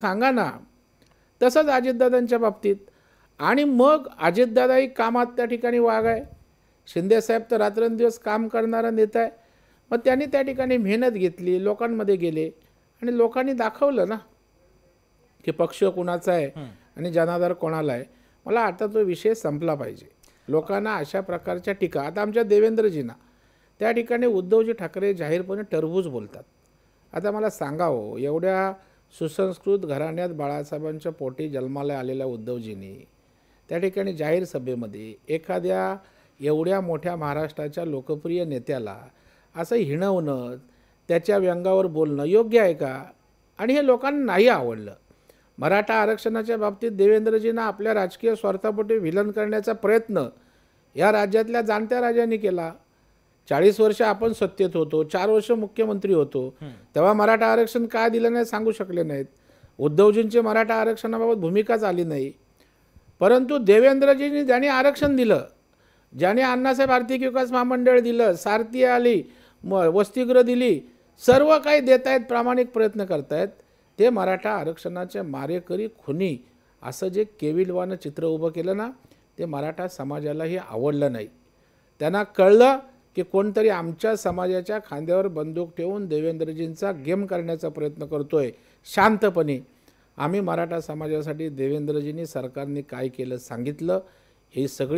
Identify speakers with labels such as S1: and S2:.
S1: सांगा ना. तसंच अजितदादांच्या बाबतीत. आणि मग अजितदादाही कामात त्या ठिकाणी वाघ आहे. शिंदेसाहेब तर रात्रंदिवस काम करणारा नेता आहे. मग त्यांनी त्या ठिकाणी मेहनत घेतली, लोकांमध्ये गेले आणि लोकांनी दाखवलं ना की पक्ष कोणाचा आहे आणि जनाधार कोणाला आहे. मला आता तो विषय संपला पाहिजे. लोकांना अशा प्रकारच्या टीका, आता आमच्या देवेंद्रजींना त्या ठिकाणी उद्धवजी ठाकरे जाहीरपणे टरबूज बोलतात. आता मला सांगावं, एवढ्या सुसंस्कृत घराण्यात बाळासाहेबांच्या पोटी जन्माला आलेल्या उद्धवजींनी त्या ठिकाणी जाहीर सभेमध्ये एखाद्या एवढ्या मोठ्या महाराष्ट्राच्या लोकप्रिय नेत्याला असं हिणवणं, त्याच्या व्यंगावर बोलणं योग्य आहे का? आणि हे लोकांना नाही आवडलं. मराठा आरक्षणाच्या बाबतीत देवेंद्रजींना आपल्या राजकीय स्वार्थापोटी विलन करण्याचा प्रयत्न या राज्यातल्या जाणत्या राजांनी केला. 40 वर्ष आपण सत्तेत होतो, 4 वर्ष मुख्यमंत्री होतो, तेव्हा मराठा आरक्षण का दिलं नाही सांगू शकले नाहीत. उद्धवजींची मराठा आरक्षणाबाबत भूमिकाच आली नाही. परंतु देवेंद्रजींनी ज्यांनी आरक्षण दिलं, ज्याने अण्णासाहेब आर्थिक विकास महामंडळ दिलं, सारथी आली, वसतिगृह दिली, सर्व काही देत आहेत, प्रामाणिक प्रयत्न करतायत, ते मराठा आरक्षणाचे मारेकरी खुनी असं जे केविलवानं चित्र उभं केलं ना, ते मराठा समाजालाही आवडलं नाही. त्यांना कळलं की कोणतरी आमच्या समाजाच्या खांद्यावर बंदूक ठेवून देवेंद्रजींचा गेम करण्याचा प्रयत्न करतोय शांतपणे. आम्ही मराठा समाजासाठी देवेंद्रजींनी सरकारने काय केलं सांगितलं. ही सगळी